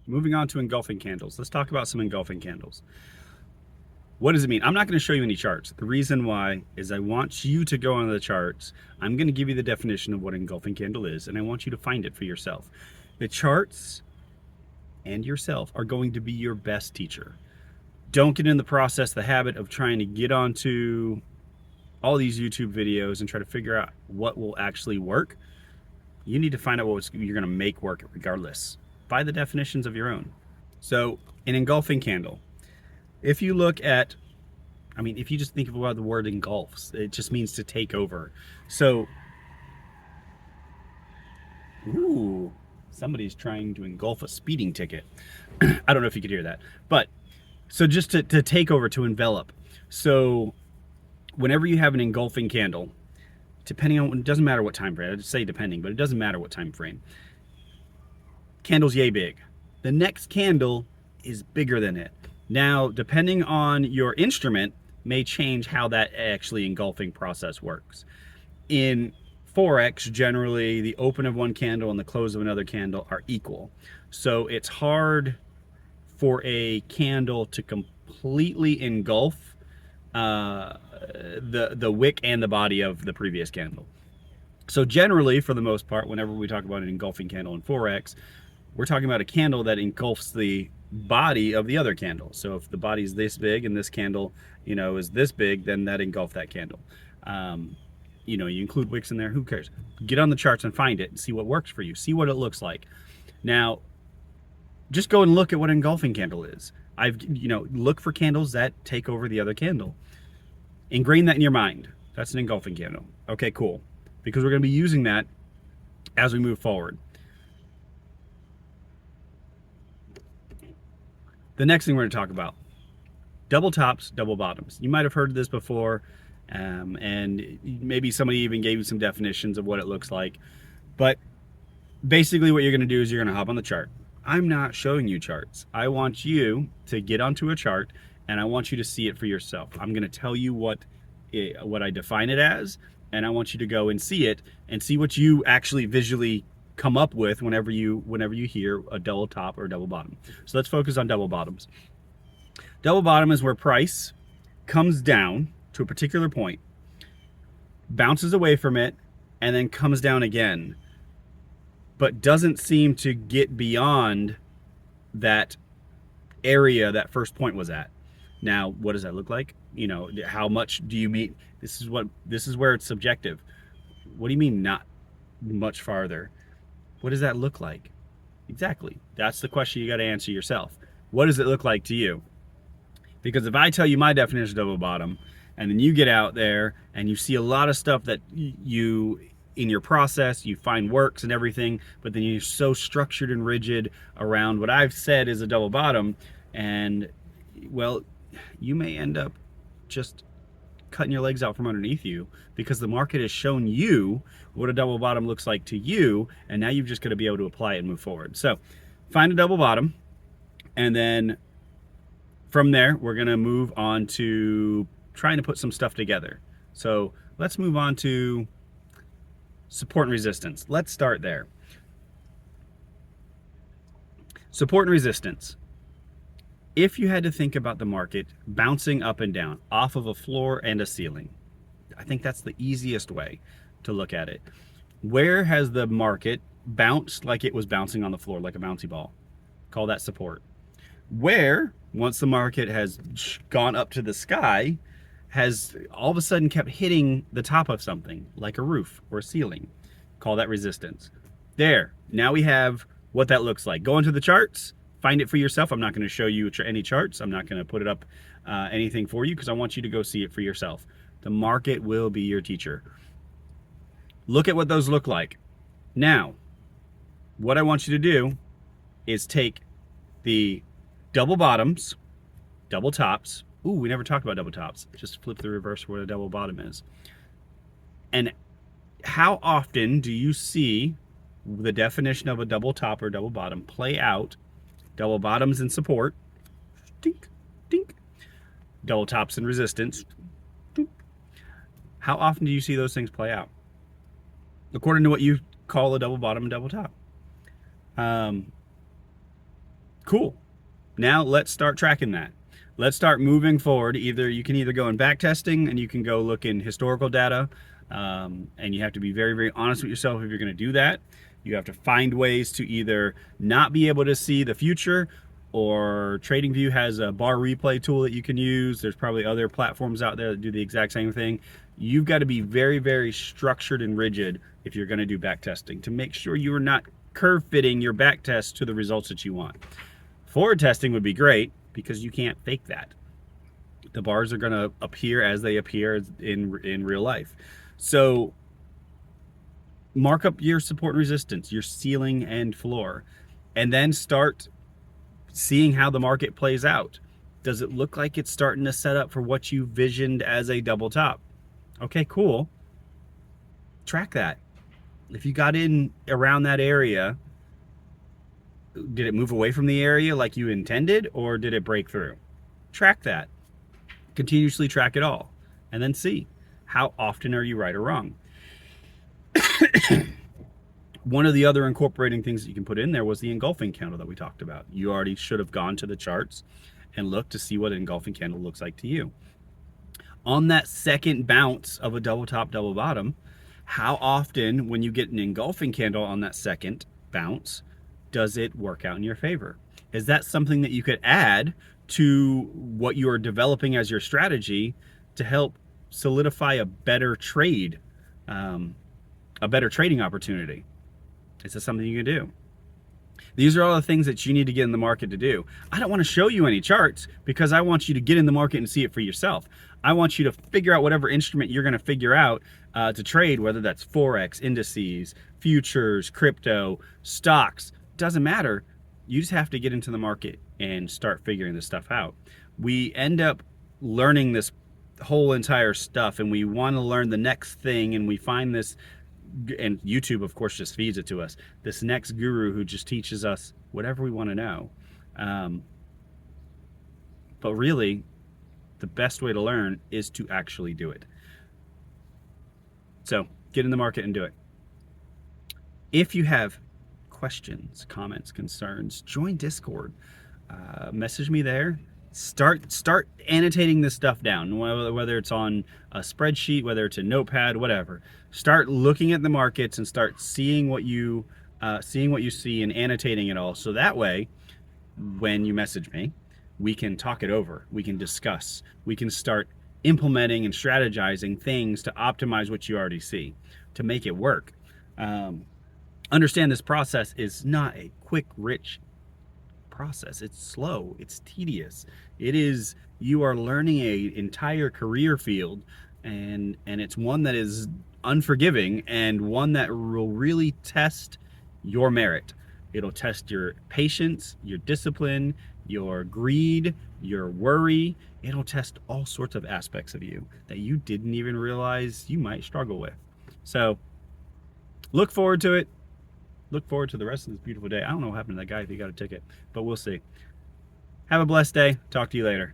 moving on to engulfing candles. Let's talk about some engulfing candles. What does it mean? I'm not going to show you any charts. The reason why is I want you to go on the charts. I'm going to give you the definition of what an engulfing candle is, and I want you to find it for yourself. The charts and yourself are going to be your best teacher. Don't get in the process, the habit of trying to get onto all these YouTube videos and try to figure out what will actually work. You need to find out what you're going to make work regardless. By the definitions of your own. So, an engulfing candle. If you look at, if you just think about the word engulfs, it just means to take over. So, ooh, somebody's trying to engulf a speeding ticket. I don't know if you could hear that. But, so just to take over, to envelop. So, whenever you have an engulfing candle, depending on, it doesn't matter what time frame, I'd say depending, but it doesn't matter what time frame. Candle's yay big. The next candle is bigger than it. Now, depending on your instrument, may change how that actually engulfing process works. In Forex, generally, the open of one candle and the close of another candle are equal. So it's hard for a candle to completely engulf the wick and the body of the previous candle. So generally, for the most part, whenever we talk about an engulfing candle in Forex, we're talking about a candle that engulfs the body of the other candle. So if the body's this big and this candle, is this big, then that engulfs that candle. You include wicks in there, who cares? Get on the charts and find it and see what works for you. See what it looks like. Now, just go and look at what an engulfing candle is. Look for candles that take over the other candle. Ingrain that in your mind. That's an engulfing candle. Okay, cool. Because we're going to be using that as we move forward. The next thing we're going to talk about, double tops, double bottoms. You might have heard this before, and maybe somebody even gave you some definitions of what it looks like. But basically what you're going to do is you're going to hop on the chart. I'm not showing you charts. I want you to get onto a chart, and I want you to see it for yourself. I'm going to tell you what I define it as, and I want you to go and see it and see what you actually visually come up with whenever you hear a double top or a double bottom. So let's focus on double bottoms. Double bottom is where price comes down to a particular point, bounces away from it, and then comes down again, but doesn't seem to get beyond that area that first point was at. Now, what does that look like? How much do you mean? This is where it's subjective. What do you mean not much farther? What does that look like? Exactly. That's the question you got to answer yourself. What does it look like to you? Because if I tell you my definition of double bottom, and then you get out there and you see a lot of stuff that you, in your process, you find works and everything, but then you're so structured and rigid around what I've said is a double bottom, and, well, you may end up just cutting your legs out from underneath you because the market has shown you what a double bottom looks like to you, and now you've just got to be able to apply it and move forward. So find a double bottom, and then from there we're going to move on to trying to put some stuff together. So let's move on to support and resistance. Let's start there. Support and resistance. If you had to think about the market bouncing up and down off of a floor and a ceiling, I think that's the easiest way to look at it. Where has the market bounced like it was bouncing on the floor, like a bouncy ball? Call that support. Where, once the market has gone up to the sky, has all of a sudden kept hitting the top of something, like a roof or a ceiling. Call that resistance. There, now we have what that looks like. Go into the charts. Find it for yourself. I'm not going to show you any charts. I'm not going to put it up anything for you because I want you to go see it for yourself. The market will be your teacher. Look at what those look like. Now, what I want you to do is take the double bottoms, double tops. Ooh, we never talked about double tops. Just flip the reverse for what a double bottom is. And how often do you see the definition of a double top or double bottom play out? Double bottoms in support, dink, dink. Double tops in resistance, dink. How often do you see those things play out? According to what you call a double bottom and double top. Cool. Now let's start tracking that. Let's start moving forward. You can either go in back testing and you can go look in historical data, and you have to be very, very honest with yourself if you're going to do that. You have to find ways to either not be able to see the future, or TradingView has a bar replay tool that you can use. There's probably other platforms out there that do the exact same thing. You've got to be very, very structured and rigid if you're going to do back testing to make sure you are not curve fitting your back test to the results that you want. Forward testing would be great because you can't fake that. The bars are going to appear as they appear in real life. So mark up your support and resistance, your ceiling and floor, and then start seeing how the market plays out. Does it look like it's starting to set up for what you visioned as a double top? Okay, cool. Track that. If you got in around that area, did it move away from the area like you intended, or did it break through? Track that. Continuously track it all, and then see how often are you right or wrong. One of the other incorporating things that you can put in there was the engulfing candle that we talked about. You already should have gone to the charts and looked to see what an engulfing candle looks like to you. On that second bounce of a double top, double bottom, how often when you get an engulfing candle on that second bounce, does it work out in your favor? Is that something that you could add to what you are developing as your strategy to help solidify a better trade, a better trading opportunity? Is this something you can do? These are all the things that you need to get in the market to do. I don't want to show you any charts because I want you to get in the market and see it for yourself. I want you to figure out whatever instrument you're going to figure out to trade, whether that's Forex, indices, futures, crypto, stocks. Doesn't matter. You just have to get into the market and start figuring this stuff out. We end up learning this whole entire stuff, and we want to learn the next thing, and we find this, and YouTube of course just feeds it to us, this next guru who just teaches us whatever we want to know. But really the best way to learn is to actually do it. So get in the market and do it. If you have questions, comments, concerns, join Discord. Message me there. Start annotating this stuff down, whether it's on a spreadsheet, whether it's a notepad, whatever. Start looking at the markets and start seeing what you see and annotating it all. So that way, when you message me, we can talk it over. We can discuss. We can start implementing and strategizing things to optimize what you already see, to make it work. Understand this process is not a quick, rich process. It's slow. It's tedious. You are learning an entire career field, and it's one that is unforgiving and one that will really test your merit. It'll test your patience, your discipline, your greed, your worry. It'll test all sorts of aspects of you that you didn't even realize you might struggle with. So look forward to it. Look forward to the rest of this beautiful day. I don't know what happened to that guy if he got a ticket, but we'll see. Have a blessed day. Talk to you later.